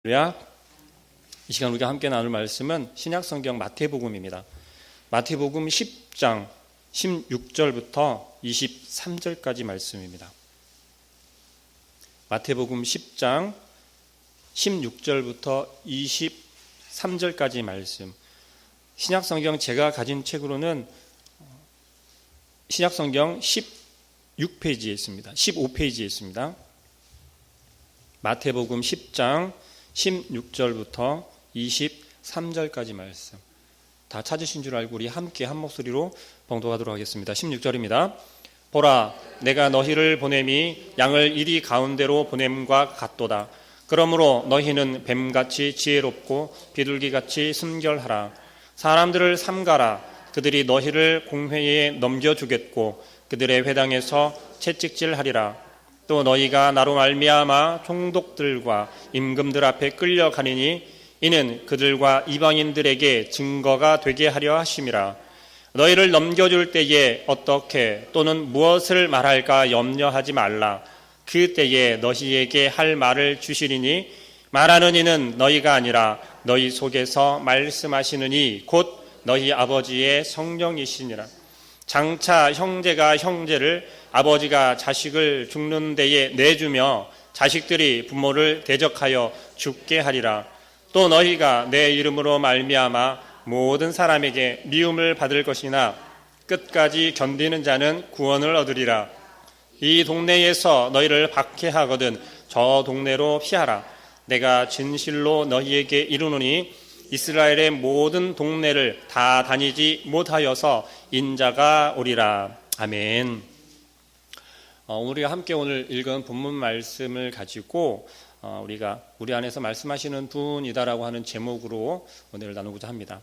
이 시간 우리가 함께 나눌 말씀은 신약성경 마태복음입니다. 마태복음 10장 16절부터 23절까지 말씀입니다. 마태복음 10장 16절부터 23절까지 말씀. 신약성경 제가 가진 책으로는 신약성경 16페이지에 있습니다. 15페이지에 있습니다. 마태복음 10장 16절부터 23절까지 말씀. 다 찾으신 줄 알고 우리 함께 한 목소리로 봉독하도록 하겠습니다. 16절입니다. 보라, 내가 너희를 보냄이 양을 이리 가운데로 보냄과 같도다. 그러므로 너희는 뱀같이 지혜롭고 비둘기같이 순결하라. 사람들을 삼가라. 그들이 너희를 공회에 넘겨주겠고 그들의 회당에서 채찍질하리라. 또 너희가 나로 말미암아 총독들과 임금들 앞에 끌려가리니 이는 그들과 이방인들에게 증거가 되게 하려 하심이라. 너희를 넘겨줄 때에 어떻게 또는 무엇을 말할까 염려하지 말라. 그 때에 너희에게 할 말을 주시리니 말하는 이는 너희가 아니라 너희 속에서 말씀하시는 이 곧 너희 아버지의 성령이시니라. 장차 형제가 형제를 아버지가 자식을 죽는 데에 내주며 자식들이 부모를 대적하여 죽게 하리라. 또 너희가 내 이름으로 말미암아 모든 사람에게 미움을 받을 것이나 끝까지 견디는 자는 구원을 얻으리라. 이 동네에서 너희를 박해하거든 저 동네로 피하라. 내가 진실로 너희에게 이르노니 이스라엘의 모든 동네를 다 다니지 못하여서 인자가 오리라. 아멘. 우리가 함께 오늘 읽은 본문 말씀을 가지고 우리가 우리 안에서 말씀하시는 분이다라고 하는 제목으로 오늘 나누고자 합니다.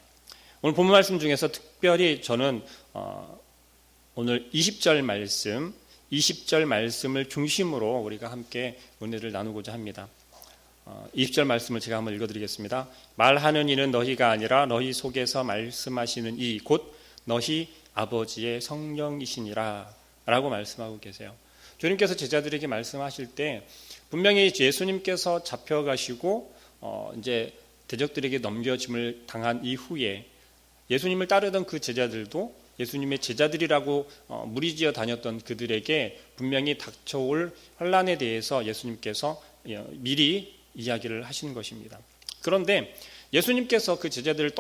오늘 본문 말씀 중에서 특별히 저는 오늘 20절 말씀을 중심으로 우리가 함께 은혜를 나누고자 합니다. 20절 말씀을 제가 한번 읽어드리겠습니다. 말하는 이는 너희가 아니라 너희 속에서 말씀하시는 이 곧 너희 아버지의 성령이시니라 라고 말씀하고 계세요. 주님께서 제자들에게 말씀하실 때 분명히 예수님께서 잡혀가시고 이제 대적들에게 넘겨짐을 당한 이후에 예수님을 따르던 그 제자들도 예수님의 제자들이라고 무리지어 다녔던 그들에게 분명히 닥쳐올 환난에 대해서 예수님께서 미리 이야기를 하신 것입니다. 그런데 예수님께서 그 제자들을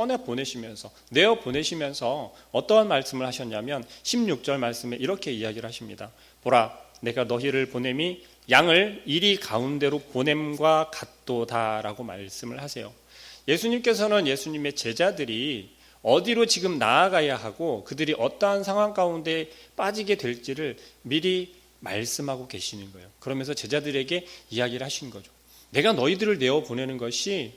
내어 보내시면서 어떠한 말씀을 하셨냐면 16절 말씀에 이렇게 이야기를 하십니다. 보라, 내가 너희를 보냄이 양을 이리 가운데로 보냄과 같도다라고 말씀을 하세요. 예수님께서는 예수님의 제자들이 어디로 지금 나아가야 하고 그들이 어떠한 상황 가운데 빠지게 될지를 미리 말씀하고 계시는 거예요. 그러면서 제자들에게 이야기를 하신 거죠. 내가 너희들을 내어 보내는 것이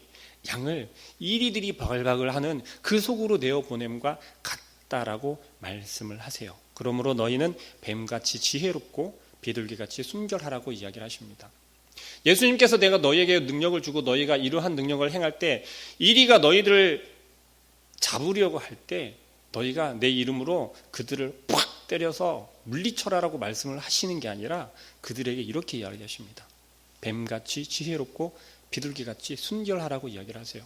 양을 이리들이 바글바글 하는 그 속으로 내어 보냄과 같다라고 말씀을 하세요. 그러므로 너희는 뱀같이 지혜롭고 비둘기같이 순결하라고 이야기를 하십니다. 예수님께서 내가 너희에게 능력을 주고 너희가 이러한 능력을 행할 때 이리가 너희들을 잡으려고 할 때 너희가 내 이름으로 그들을 팍 때려서 물리쳐라라고 말씀을 하시는 게 아니라 그들에게 이렇게 이야기하십니다. 뱀같이 지혜롭고 비둘기같이 순결하라고 이야기를 하세요.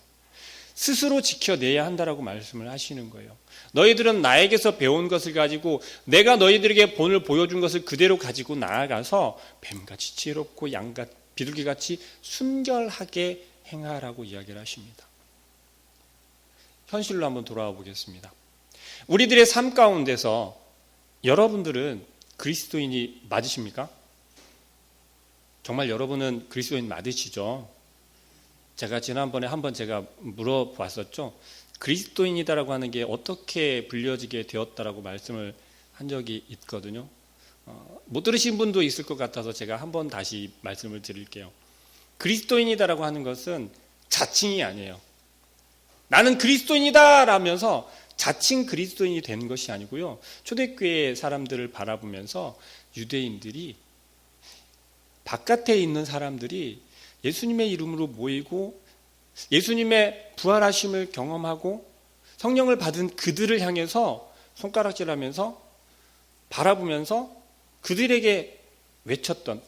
스스로 지켜내야 한다라고 말씀을 하시는 거예요. 너희들은 나에게서 배운 것을 가지고 내가 너희들에게 본을 보여준 것을 그대로 가지고 나아가서 뱀같이 지혜롭고 비둘기같이 순결하게 행하라고 이야기를 하십니다. 현실로 한번 돌아와 보겠습니다. 우리들의 삶 가운데서 여러분들은 그리스도인이 맞으십니까? 정말 여러분은 그리스도인 맞으시죠? 제가 지난번에 한번 제가 물어봤었죠. 그리스도인이다라고 하는 게 어떻게 불려지게 되었다라고 말씀을 한 적이 있거든요. 못 들으신 분도 있을 것 같아서 제가 한번 다시 말씀을 드릴게요. 그리스도인이다라고 하는 것은 자칭이 아니에요. 나는 그리스도인이다 라면서 자칭 그리스도인이 되는 것이 아니고요. 초대교회 사람들을 바라보면서 유대인들이 바깥에 있는 사람들이 예수님의 이름으로 모이고 예수님의 부활하심을 경험하고 성령을 받은 그들을 향해서 손가락질하면서 바라보면서 그들에게 외쳤던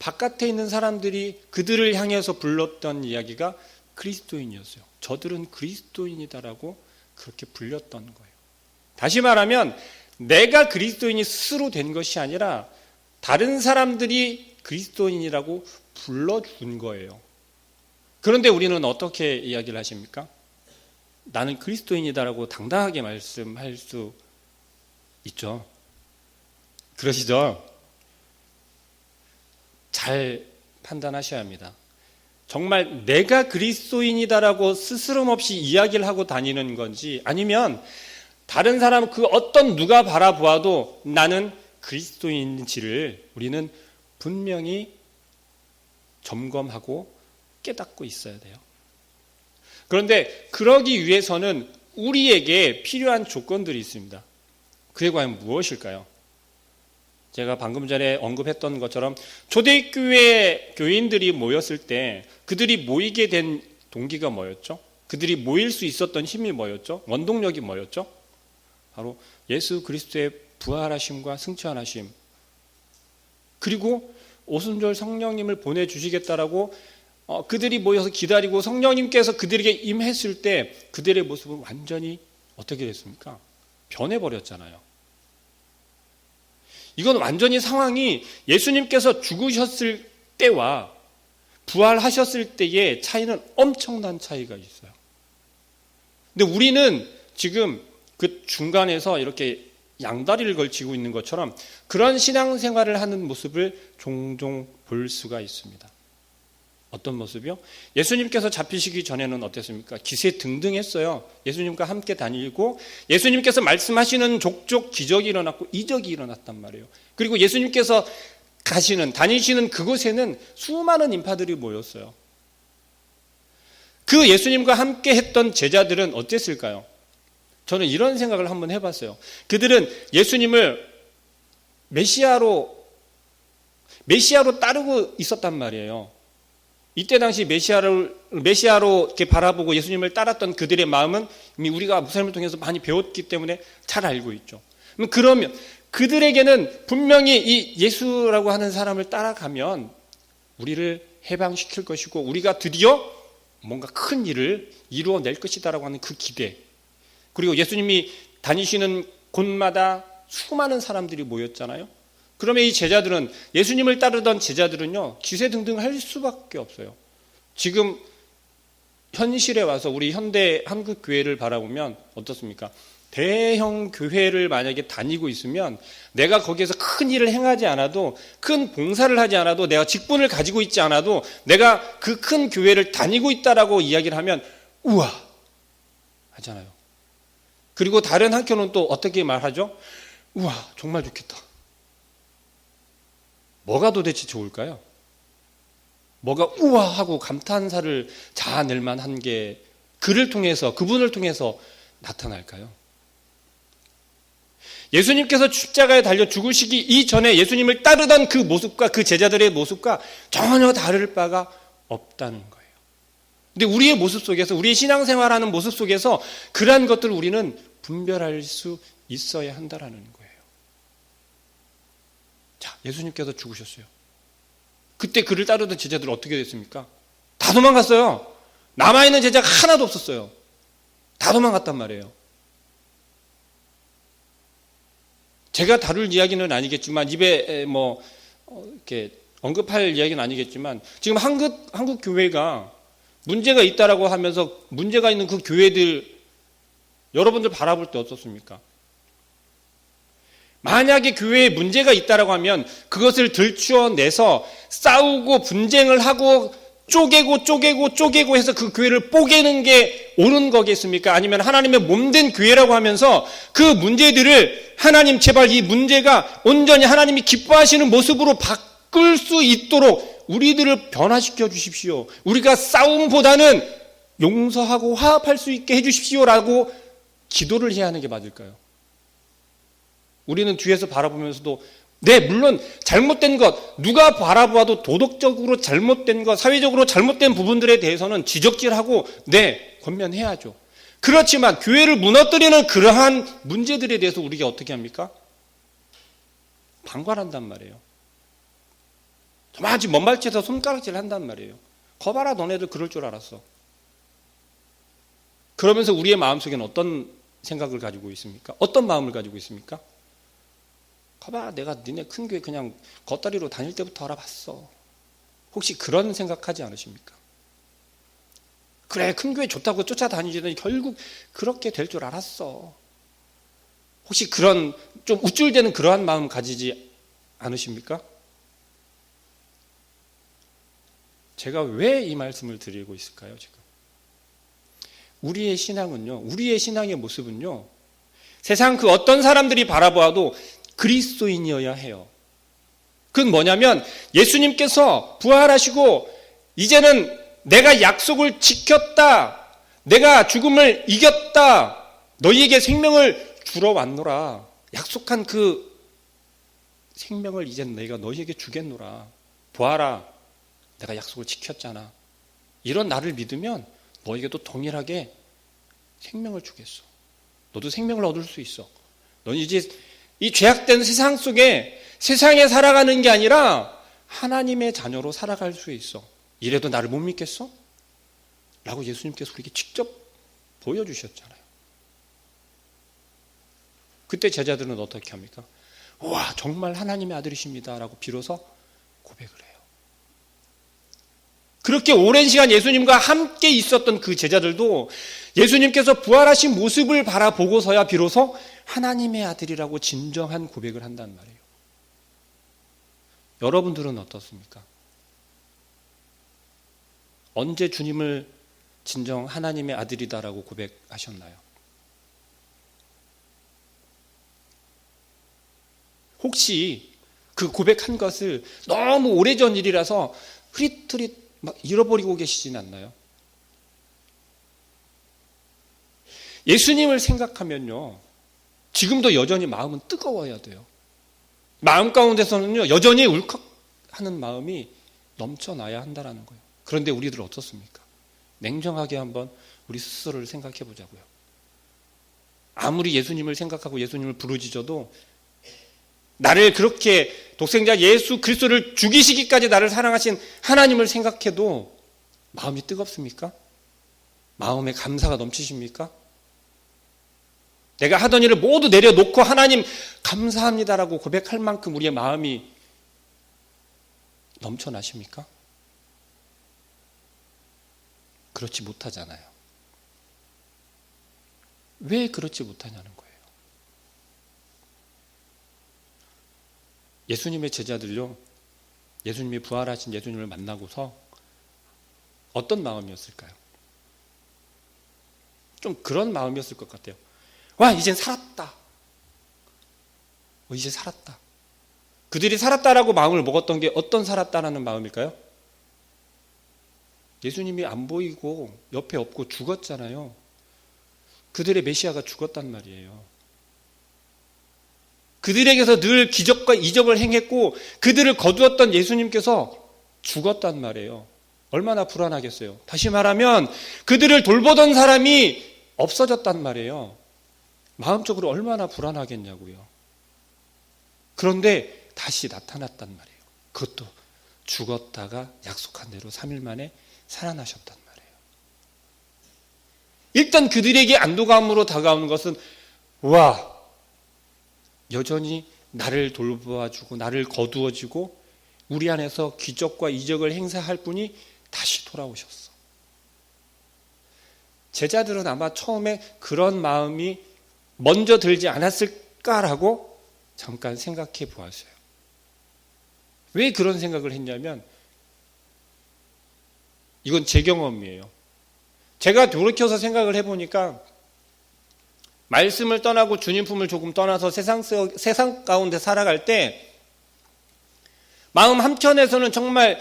바깥에 있는 사람들이 그들을 향해서 불렀던 이야기가 그리스도인이었어요. 저들은 그리스도인이다라고 그렇게 불렸던 거예요. 다시 말하면 내가 그리스도인이 스스로 된 것이 아니라 다른 사람들이 그리스도인이라고 불러준 거예요. 그런데 우리는 어떻게 이야기를 하십니까? 나는 그리스도인이다라고 당당하게 말씀할 수 있죠. 그러시죠? 잘 판단하셔야 합니다. 정말 내가 그리스도인이다라고 스스럼없이 이야기를 하고 다니는 건지, 아니면 다른 사람 그 어떤 누가 바라보아도 나는 그리스도인인지를 우리는 분명히 점검하고 깨닫고 있어야 돼요. 그런데 그러기 위해서는 우리에게 필요한 조건들이 있습니다. 그게 과연 무엇일까요? 제가 방금 전에 언급했던 것처럼 초대교회 교인들이 모였을 때 그들이 모이게 된 동기가 뭐였죠? 그들이 모일 수 있었던 힘이 뭐였죠? 원동력이 뭐였죠? 바로 예수 그리스도의 부활하심과 승천하심, 그리고 오순절 성령님을 보내주시겠다라고 그들이 모여서 기다리고 성령님께서 그들에게 임했을 때 그들의 모습은 완전히 어떻게 됐습니까? 변해버렸잖아요. 이건 완전히 상황이 예수님께서 죽으셨을 때와 부활하셨을 때의 차이는 엄청난 차이가 있어요. 근데 우리는 지금 그 중간에서 이렇게 양다리를 걸치고 있는 것처럼 그런 신앙생활을 하는 모습을 종종 볼 수가 있습니다. 어떤 모습이요? 예수님께서 잡히시기 전에는 어땠습니까? 기세등등했어요. 예수님과 함께 다니고 예수님께서 말씀하시는 족족 기적이 일어났고 이적이 일어났단 말이에요. 그리고 예수님께서 다니시는 그곳에는 수많은 인파들이 모였어요. 그 예수님과 함께 했던 제자들은 어땠을까요? 저는 이런 생각을 한번 해봤어요. 그들은 예수님을 메시아로 따르고 있었단 말이에요. 이때 당시 메시아로 이렇게 바라보고 예수님을 따랐던 그들의 마음은 이미 우리가 무슬림을 통해서 많이 배웠기 때문에 잘 알고 있죠. 그러면 그들에게는 분명히 이 예수라고 하는 사람을 따라가면 우리를 해방시킬 것이고 우리가 드디어 뭔가 큰 일을 이루어낼 것이다라고 하는 그 기대, 그리고 예수님이 다니시는 곳마다 수많은 사람들이 모였잖아요. 그러면 이 제자들은, 예수님을 따르던 제자들은요, 기세등등할 수밖에 없어요. 지금 현실에 와서 우리 현대 한국 교회를 바라보면 어떻습니까? 대형 교회를 만약에 다니고 있으면 내가 거기에서 큰 일을 행하지 않아도, 큰 봉사를 하지 않아도, 내가 직분을 가지고 있지 않아도 내가 그 큰 교회를 다니고 있다라고 이야기를 하면 우와 하잖아요. 그리고 다른 한편은 또 어떻게 말하죠? 우와 정말 좋겠다. 뭐가 도대체 좋을까요? 뭐가 우와하고 감탄사를 자아낼 만한 게 그분을 통해서 나타날까요? 예수님께서 십자가에 달려 죽으시기 이전에 예수님을 따르던 그 모습과 그 제자들의 모습과 전혀 다를 바가 없다는 거예요. 근데 우리의 모습 속에서, 우리의 신앙생활하는 모습 속에서 그러한 것들을 우리는 분별할 수 있어야 한다라는 거예요. 자, 예수님께서 죽으셨어요. 그때 그를 따르던 제자들은 어떻게 됐습니까? 다 도망갔어요. 남아있는 제자가 하나도 없었어요. 다 도망갔단 말이에요. 제가 다룰 이야기는 아니겠지만, 입에 이렇게 언급할 이야기는 아니겠지만, 지금 한국 교회가 문제가 있다라고 하면서 문제가 있는 그 교회들 여러분들 바라볼 때 어떻습니까? 만약에 교회에 문제가 있다라고 하면 그것을 들추어내서 싸우고 분쟁을 하고 쪼개고 해서 그 교회를 뽀개는 게 옳은 거겠습니까? 아니면 하나님의 몸된 교회라고 하면서 그 문제들을 하나님 제발 이 문제가 온전히 하나님이 기뻐하시는 모습으로 바꿀 수 있도록 우리들을 변화시켜 주십시오. 우리가 싸움보다는 용서하고 화합할 수 있게 해 주십시오라고 기도를 해야 하는 게 맞을까요? 우리는 뒤에서 바라보면서도 네, 물론 잘못된 것, 누가 바라보아도 도덕적으로 잘못된 것, 사회적으로 잘못된 부분들에 대해서는 지적질하고 네, 권면해야죠. 그렇지만 교회를 무너뜨리는 그러한 문제들에 대해서 우리가 어떻게 합니까? 방관한단 말이에요. 마치 먼발치에서 손가락질 한단 말이에요. 거봐라, 너네들 그럴 줄 알았어. 그러면서 우리의 마음속에는 어떤 생각을 가지고 있습니까? 어떤 마음을 가지고 있습니까? 거봐, 내가 니네 큰 교회 그냥 겉다리로 다닐 때부터 알아봤어. 혹시 그런 생각하지 않으십니까? 그래, 큰 교회 좋다고 쫓아다니더니 결국 그렇게 될 줄 알았어. 혹시 그런 좀 우쭐대는 그러한 마음 가지지 않으십니까? 제가 왜 이 말씀을 드리고 있을까요, 지금? 우리의 신앙은요, 우리의 신앙의 모습은요, 세상 그 어떤 사람들이 바라보아도 그리스도인이어야 해요. 그건 뭐냐면 예수님께서 부활하시고 이제는 내가 약속을 지켰다, 내가 죽음을 이겼다, 너희에게 생명을 주러 왔노라, 약속한 그 생명을 이제는 내가 너희에게 주겠노라, 보아라, 내가 약속을 지켰잖아. 이런 나를 믿으면 너에게도 동일하게 생명을 주겠어. 너도 생명을 얻을 수 있어. 넌 이제 이 죄악된 세상 속에 세상에 살아가는 게 아니라 하나님의 자녀로 살아갈 수 있어. 이래도 나를 못 믿겠어? 라고 예수님께서 우리에게 직접 보여주셨잖아요. 그때 제자들은 어떻게 합니까? 와, 정말 하나님의 아들이십니다 라고 비로소 고백을 해요. 그렇게 오랜 시간 예수님과 함께 있었던 그 제자들도 예수님께서 부활하신 모습을 바라보고서야 비로소 하나님의 아들이라고 진정한 고백을 한단 말이에요. 여러분들은 어떻습니까? 언제 주님을 진정 하나님의 아들이다라고 고백하셨나요? 혹시 그 고백한 것을 너무 오래전 일이라서 흐릿흐릿 막 잃어버리고 계시진 않나요? 예수님을 생각하면요, 지금도 여전히 마음은 뜨거워야 돼요. 마음 가운데서는요, 여전히 울컥하는 마음이 넘쳐나야 한다는 거예요. 그런데 우리들 어떻습니까? 냉정하게 한번 우리 스스로를 생각해 보자고요. 아무리 예수님을 생각하고 예수님을 부르짖어도 나를 그렇게 독생자 예수 그리스도를 죽이시기까지 나를 사랑하신 하나님을 생각해도 마음이 뜨겁습니까? 마음에 감사가 넘치십니까? 내가 하던 일을 모두 내려놓고 하나님 감사합니다라고 고백할 만큼 우리의 마음이 넘쳐나십니까? 그렇지 못하잖아요. 왜 그렇지 못하냐는 거예요. 예수님의 제자들요, 예수님이 부활하신 예수님을 만나고서 어떤 마음이었을까요? 좀 그런 마음이었을 것 같아요. 와, 이젠 살았다. 이제 살았다. 그들이 살았다라고 마음을 먹었던 게 어떤 살았다라는 마음일까요? 예수님이 안 보이고 옆에 없고 죽었잖아요. 그들의 메시아가 죽었단 말이에요. 그들에게서 늘 기적과 이적을 행했고 그들을 거두었던 예수님께서 죽었단 말이에요. 얼마나 불안하겠어요. 다시 말하면 그들을 돌보던 사람이 없어졌단 말이에요. 마음적으로 얼마나 불안하겠냐고요. 그런데 다시 나타났단 말이에요. 그것도 죽었다가 약속한 대로 3일 만에 살아나셨단 말이에요. 일단 그들에게 안도감으로 다가오는 것은, 와, 여전히 나를 돌보아주고 나를 거두어주고 우리 안에서 기적과 이적을 행사할 분이 다시 돌아오셨어. 제자들은 아마 처음에 그런 마음이 먼저 들지 않았을까라고 잠깐 생각해 보았어요. 왜 그런 생각을 했냐면, 이건 제 경험이에요. 제가 돌이켜서 생각을 해보니까 말씀을 떠나고 주님 품을 조금 떠나서 세상 가운데 살아갈 때 마음 한켠에서는 정말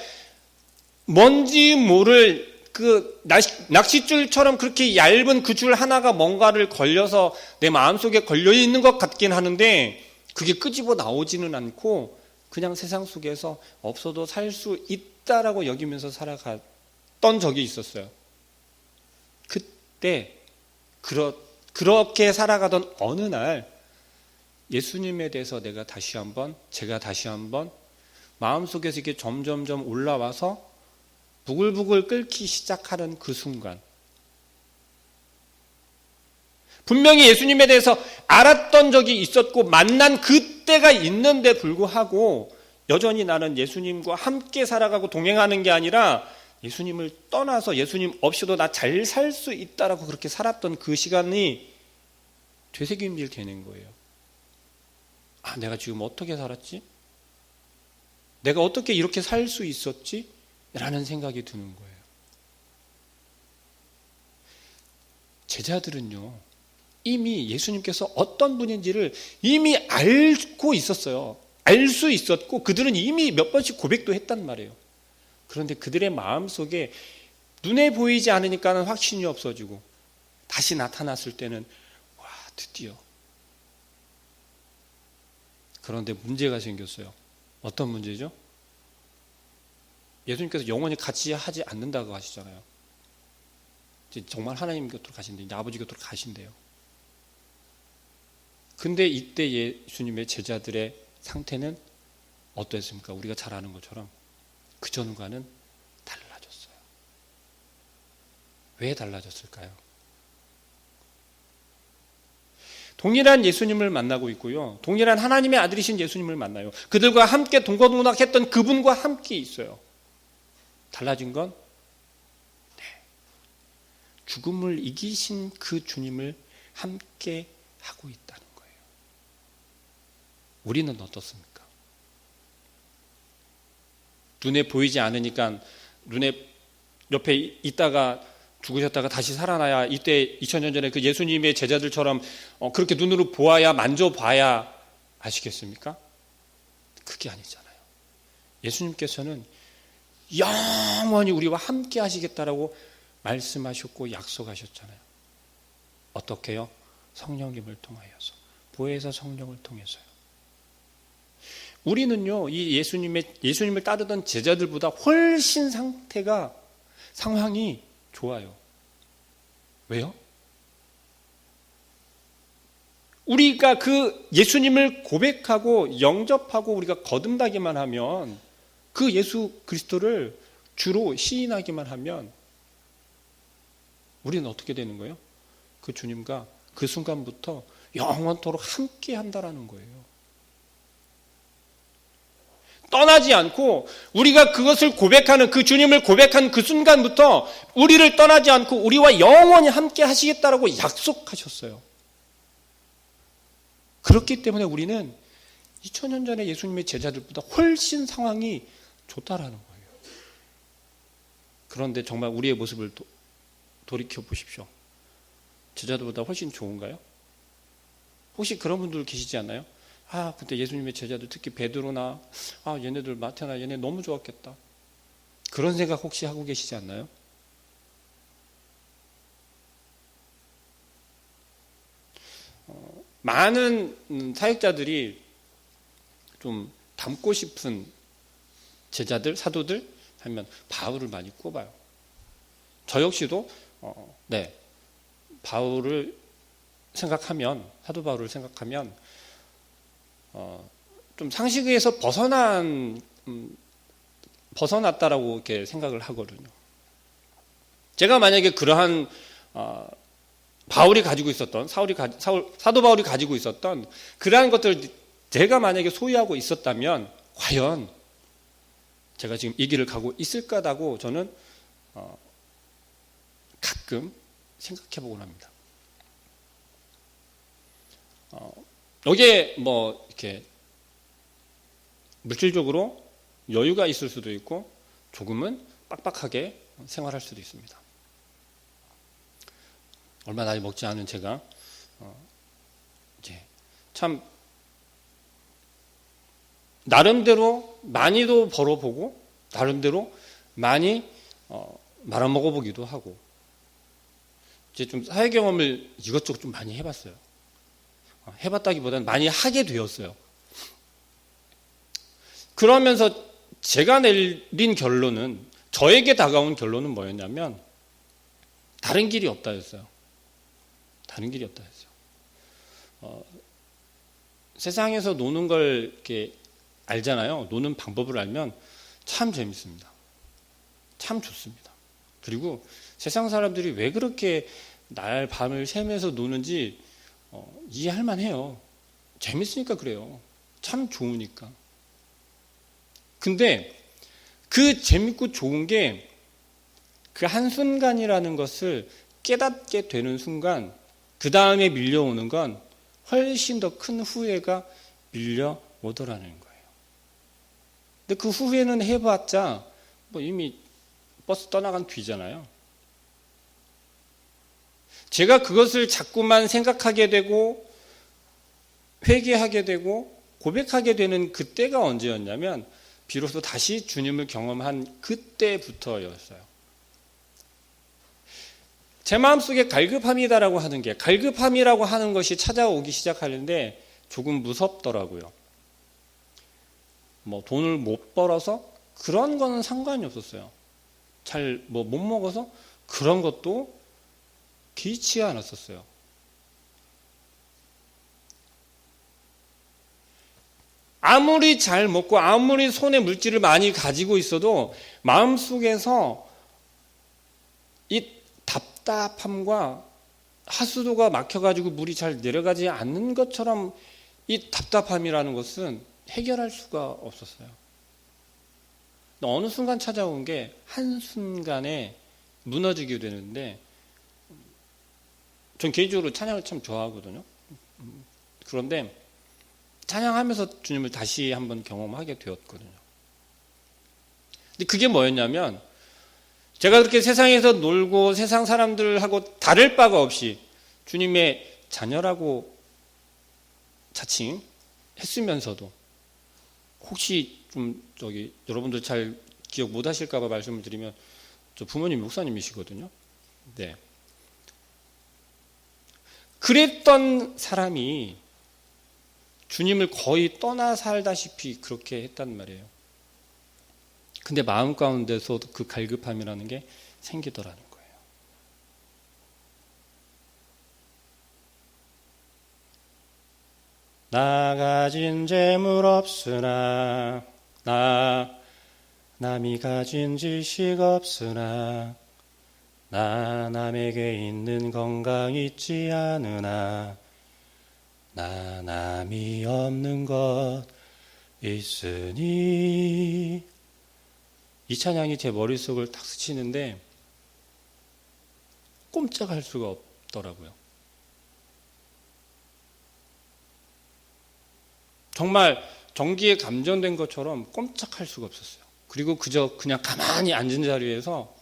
뭔지 모를 그 낚싯줄처럼 그렇게 얇은 그 줄 하나가 뭔가를 걸려서 내 마음속에 걸려있는 것 같긴 하는데 그게 끄집어 나오지는 않고 그냥 세상 속에서 없어도 살 수 있다라고 여기면서 살아갔던 적이 있었어요. 그때 그렇게 살아가던 어느 날 예수님에 대해서 제가 다시 한번 마음속에서 이게 점점점 올라와서 부글부글 끓기 시작하는 그 순간, 분명히 예수님에 대해서 알았던 적이 있었고 만난 그때가 있는데 불구하고 여전히 나는 예수님과 함께 살아가고 동행하는 게 아니라 예수님을 떠나서 예수님 없이도 나 잘 살 수 있다라고 그렇게 살았던 그 시간이 되새김질 되는 거예요. 아, 내가 지금 어떻게 살았지? 내가 어떻게 이렇게 살 수 있었지? 라는 생각이 드는 거예요. 제자들은요, 이미 예수님께서 어떤 분인지를 이미 알고 있었어요. 알 수 있었고 그들은 이미 몇 번씩 고백도 했단 말이에요. 그런데 그들의 마음속에 눈에 보이지 않으니까는 확신이 없어지고 다시 나타났을 때는 와, 드디어. 그런데 문제가 생겼어요. 어떤 문제죠? 예수님께서 영원히 같이 하지 않는다고 하시잖아요. 정말 하나님 곁으로 가신대요. 이제 아버지 곁으로 가신대요. 근데 이때 예수님의 제자들의 상태는 어떠했습니까? 우리가 잘 아는 것처럼 그 전과는 달라졌어요. 왜 달라졌을까요? 동일한 예수님을 만나고 있고요. 동일한 하나님의 아들이신 예수님을 만나요. 그들과 함께 동거동락했던 그분과 함께 있어요. 달라진 건 죽음을 이기신 그 주님을 함께 하고 있다는 거예요. 우리는 어떻습니까? 눈에 보이지 않으니까 눈에 옆에 있다가 죽으셨다가 다시 살아나야 이때 2000년 전에 그 예수님의 제자들처럼 그렇게 눈으로 보아야 만져봐야 아시겠습니까? 그게 아니잖아요. 예수님께서는 영원히 우리와 함께 하시겠다라고 말씀하셨고 약속하셨잖아요. 어떻게요? 성령님을 통하여서, 보혜사 성령을 통해서요. 우리는요, 이 예수님을 따르던 제자들보다 훨씬 상황이 좋아요. 왜요? 우리가 그 예수님을 고백하고 영접하고 우리가 거듭나기만 하면, 그 예수 그리스도를 주로 시인하기만 하면 우리는 어떻게 되는 거예요? 그 주님과 그 순간부터 영원토록 함께 한다라는 거예요. 떠나지 않고 우리가 그것을 고백하는, 그 주님을 고백한 그 순간부터 우리를 떠나지 않고 우리와 영원히 함께 하시겠다라고 약속하셨어요. 그렇기 때문에 우리는 2000년 전에 예수님의 제자들보다 훨씬 상황이 좋다라는 거예요. 그런데 정말 우리의 모습을 돌이켜 보십시오. 제자들보다 훨씬 좋은가요? 혹시 그런 분들 계시지 않나요? 아, 그때 예수님의 제자들, 특히 베드로나 얘네들, 마태나 얘네 너무 좋았겠다. 그런 생각 혹시 하고 계시지 않나요? 많은 사역자들이 좀 닮고 싶은 제자들, 사도들 하면 바울을 많이 꼽아요. 저 역시도 바울을 생각하면, 사도 바울을 생각하면 좀 상식에서 벗어났다라고 이렇게 생각을 하거든요. 제가 만약에 그러한 바울이 가지고 있었던, 사도 바울이 가지고 있었던 그러한 것들 제가 만약에 소유하고 있었다면 과연 제가 지금 이 길을 가고 있을까라고 저는 가끔 생각해 보곤 합니다. 여기에 뭐 이렇게 물질적으로 여유가 있을 수도 있고 조금은 빡빡하게 생활할 수도 있습니다. 얼마 나이 먹지 않은 제가 이제 참 나름대로 많이도 벌어보고 나름대로 많이 말아먹어보기도 하고 이제 좀 사회 경험을 이것저것 좀 많이 해봤어요. 해봤다기보다는 많이 하게 되었어요. 그러면서 제가 내린 결론은, 저에게 다가온 결론은 뭐였냐면 다른 길이 없다였어요. 다른 길이 없다였어요. 세상에서 노는 걸 이렇게 알잖아요. 노는 방법을 알면 참 재밌습니다. 참 좋습니다. 그리고 세상 사람들이 왜 그렇게 날 밤을 새면서 노는지 이해할 만해요. 재밌으니까 그래요. 참 좋으니까. 근데 그 재밌고 좋은 게 그 한순간이라는 것을 깨닫게 되는 순간 그 다음에 밀려오는 건 훨씬 더 큰 후회가 밀려오더라는 거예요. 근데 그 후회는 해봤자 뭐 이미 버스 떠나간 뒤잖아요. 제가 그것을 자꾸만 생각하게 되고 회개하게 되고 고백하게 되는 그때가 언제였냐면 비로소 다시 주님을 경험한 그때부터였어요. 제 마음속에 갈급함이다라고 하는 게 갈급함이라고 하는 것이 찾아오기 시작하는데 조금 무섭더라고요. 뭐 돈을 못 벌어서 그런 거는 상관이 없었어요. 잘 못 먹어서 그런 것도 개의치 않았었어요. 아무리 잘 먹고 아무리 손에 물질을 많이 가지고 있어도 마음속에서 이 답답함과 하수도가 막혀가지고 물이 잘 내려가지 않는 것처럼 이 답답함이라는 것은 해결할 수가 없었어요. 어느 순간 찾아온 게 한순간에 무너지게 되는데 전 개인적으로 찬양을 참 좋아하거든요. 그런데 찬양하면서 주님을 다시 한번 경험하게 되었거든요. 근데 그게 뭐였냐면 제가 그렇게 세상에서 놀고 세상 사람들하고 다를 바가 없이 주님의 자녀라고 자칭했으면서도 혹시 좀 여러분들 잘 기억 못 하실까 봐 말씀을 드리면 저 부모님 목사님이시거든요. 네. 그랬던 사람이 주님을 거의 떠나 살다시피 그렇게 했단 말이에요. 근데 마음 가운데서 그 갈급함이라는 게 생기더라는 거예요. 나 가진 재물 없으나 남이 가진 지식 없으나 나 남에게 있는 건강 있지 않으나 나 남이 없는 것 있으니 이 찬양이 제 머릿속을 탁 스치는데 꼼짝할 수가 없더라고요. 정말 전기에 감전된 것처럼 꼼짝할 수가 없었어요. 그리고 그냥 가만히 앉은 자리에서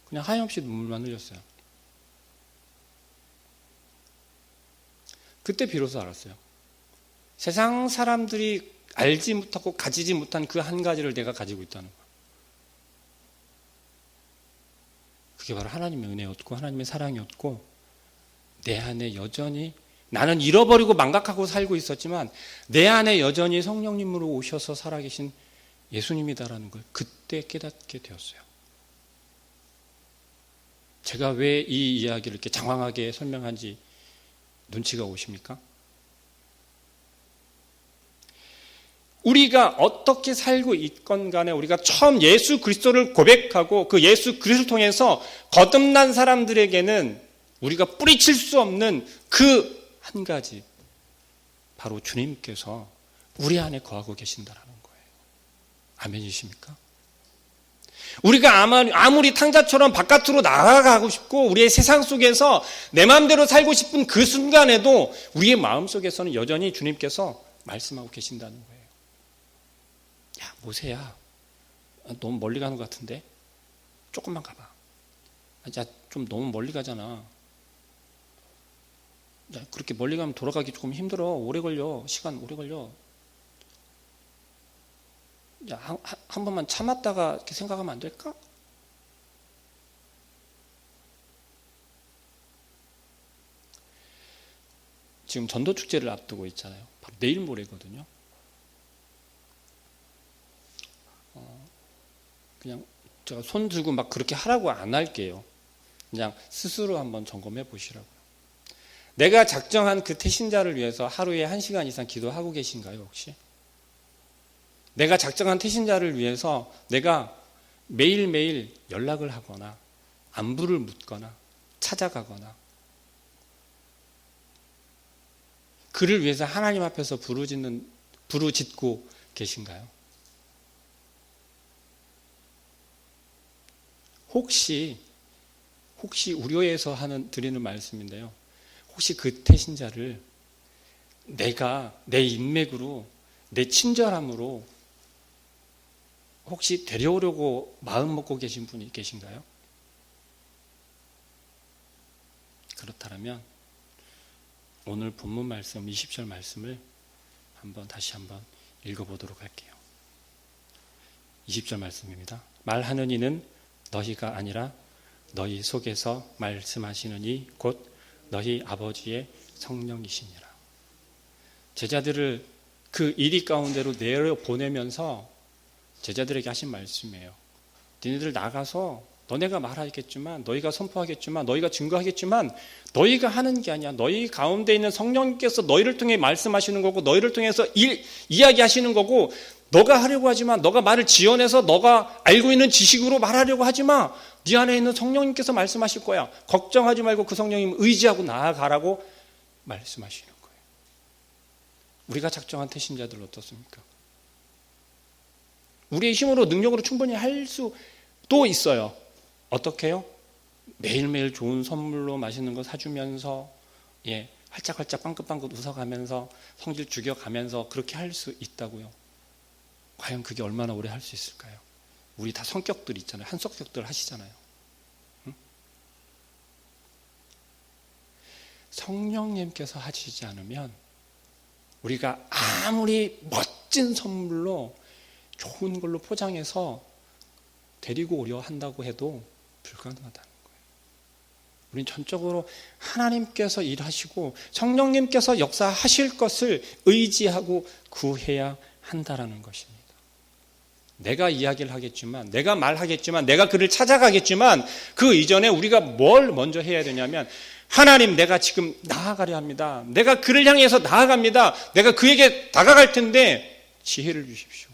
그냥 하염없이 눈물만 흘렸어요. 그때 비로소 알았어요. 세상 사람들이 알지 못하고 가지지 못한 그 한 가지를 내가 가지고 있다는 거예요. 그게 바로 하나님의 은혜였고 하나님의 사랑이었고 내 안에 여전히 나는 잃어버리고 망각하고 살고 있었지만 내 안에 여전히 성령님으로 오셔서 살아계신 예수님이다라는 걸 그때 깨닫게 되었어요. 제가 왜 이 이야기를 이렇게 장황하게 설명한지 눈치가 오십니까? 우리가 어떻게 살고 있건 간에 우리가 처음 예수 그리스도를 고백하고 그 예수 그리스도를 통해서 거듭난 사람들에게는 우리가 뿌리칠 수 없는 그 한 가지 바로 주님께서 우리 안에 거하고 계신다라는 거예요. 아멘이십니까? 우리가 아무리 탕자처럼 바깥으로 나아가고 싶고 우리의 세상 속에서 내 마음대로 살고 싶은 그 순간에도 우리의 마음속에서는 여전히 주님께서 말씀하고 계신다는 거예요. 야, 모세야, 너무 멀리 가는 것 같은데 조금만 가봐. 야, 좀 너무 멀리 가잖아. 야, 그렇게 멀리 가면 돌아가기 조금 힘들어. 오래 걸려. 시간 오래 걸려. 야, 한 번만 참았다가 이렇게 생각하면 안 될까? 지금 전도축제를 앞두고 있잖아요. 바로 내일 모레거든요. 그냥 제가 손 들고 막 그렇게 하라고 안 할게요. 그냥 스스로 한번 점검해 보시라고요. 내가 작정한 그 태신자를 위해서 하루에 1시간 이상 기도하고 계신가요, 혹시? 내가 작정한 태신자를 위해서 내가 매일매일 연락을 하거나 안부를 묻거나 찾아가거나 그를 위해서 하나님 앞에서 부르짖고 계신가요? 혹시 우려해서 드리는 말씀인데요. 혹시 그 태신자를 내가 내 인맥으로 내 친절함으로 혹시 데려오려고 마음 먹고 계신 분이 계신가요? 그렇다면 오늘 본문 말씀 20절 말씀을 다시 한번 읽어보도록 할게요. 20절 말씀입니다. 말하는 이는 너희가 아니라 너희 속에서 말씀하시는 이 곧 너희 아버지의 성령이시니라. 제자들을 그 이리 가운데로 내려보내면서 제자들에게 하신 말씀이에요. 너희들 나가서 너네가 말하겠지만 너희가 선포하겠지만 너희가 증거하겠지만 너희가 하는 게 아니야. 너희 가운데 있는 성령님께서 너희를 통해 말씀하시는 거고 너희를 통해서 이야기하시는 거고 너가 하려고 하지만 너가 말을 지어내서 너가 알고 있는 지식으로 말하려고 하지만 네 안에 있는 성령님께서 말씀하실 거야. 걱정하지 말고 그 성령님 의지하고 나아가라고 말씀하시는 거예요. 우리가 작정한 태신자들 어떻습니까? 우리의 힘으로 능력으로 충분히 할 수도 있어요. 어떻게 해요? 매일매일 좋은 선물로 맛있는 거 사주면서 활짝활짝 빵긋빵긋 웃어가면서 성질 죽여가면서 그렇게 할 수 있다고요. 과연 그게 얼마나 오래 할 수 있을까요? 우리 다 성격들 있잖아요. 한 성격들 하시잖아요. 응? 성령님께서 하시지 않으면 우리가 아무리 멋진 선물로 좋은 걸로 포장해서 데리고 오려 한다고 해도 불가능하다는 거예요. 우리는 전적으로 하나님께서 일하시고 성령님께서 역사하실 것을 의지하고 구해야 한다라는 것입니다. 내가 이야기를 하겠지만 내가 말하겠지만 내가 그를 찾아가겠지만 그 이전에 우리가 뭘 먼저 해야 되냐면 하나님 내가 지금 나아가려 합니다. 내가 그를 향해서 나아갑니다. 내가 그에게 다가갈 텐데 지혜를 주십시오.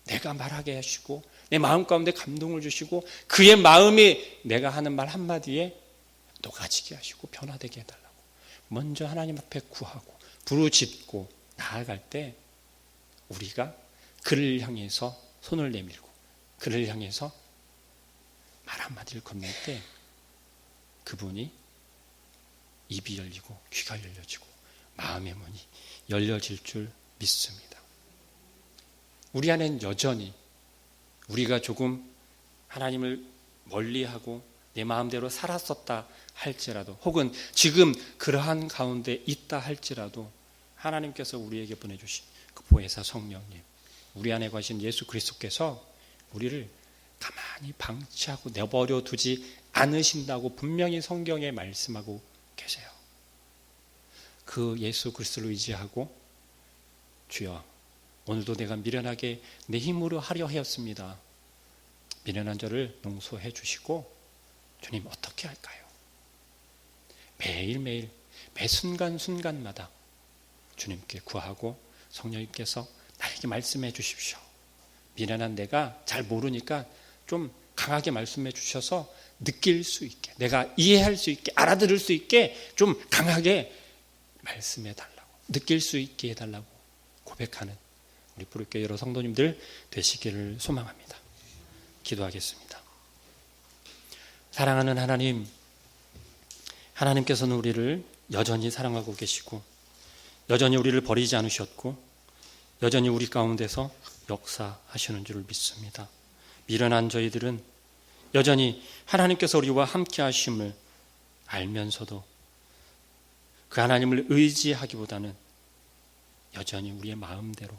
내가 말하게 하시고 내 마음 가운데 감동을 주시고 그의 마음이 내가 하는 말 한마디에 녹아지게 하시고 변화되게 해달라고 먼저 하나님 앞에 구하고 부르짖고 나아갈 때 우리가 그를 향해서 손을 내밀고 그를 향해서 말 한마디를 건넬 때 그분이 입이 열리고 귀가 열려지고 마음의 문이 열려질 줄 믿습니다. 우리 안엔 여전히 우리가 조금 하나님을 멀리하고 내 마음대로 살았었다 할지라도 혹은 지금 그러한 가운데 있다 할지라도 하나님께서 우리에게 보내주신 그 보혜사 성령님 우리 안에 계신 예수 그리스도께서 우리를 가만히 방치하고 내버려 두지 않으신다고 분명히 성경에 말씀하고 계세요. 그 예수 그리스도를 의지하고 주여 오늘도 내가 미련하게 내 힘으로 하려 하였습니다. 미련한 저를 용서해 주시고 주님 어떻게 할까요? 매일매일 매 순간순간마다 주님께 구하고 성령님께서 나에게 말씀해 주십시오. 미련한 내가 잘 모르니까 좀 강하게 말씀해 주셔서 느낄 수 있게 내가 이해할 수 있게 알아들을 수 있게 좀 강하게 말씀해 달라고 느낄 수 있게 해달라고 고백하는 우리 부르교회 여러 성도님들 되시기를 소망합니다. 기도하겠습니다. 사랑하는 하나님, 하나님께서는 우리를 여전히 사랑하고 계시고 여전히 우리를 버리지 않으셨고 여전히 우리 가운데서 역사하시는 줄을 믿습니다. 미련한 저희들은 여전히 하나님께서 우리와 함께 하심을 알면서도 그 하나님을 의지하기보다는 여전히 우리의 마음대로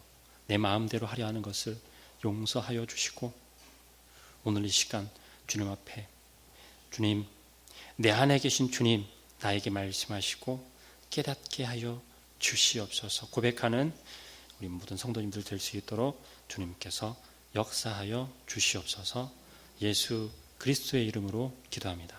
내 마음대로 하려 하는 것을 용서하여 주시고 오늘 이 시간 주님 앞에 주님 내 안에 계신 주님 나에게 말씀하시고 깨닫게 하여 주시옵소서 고백하는 우리 모든 성도님들 될 수 있도록 주님께서 역사하여 주시옵소서 예수 그리스도의 이름으로 기도합니다.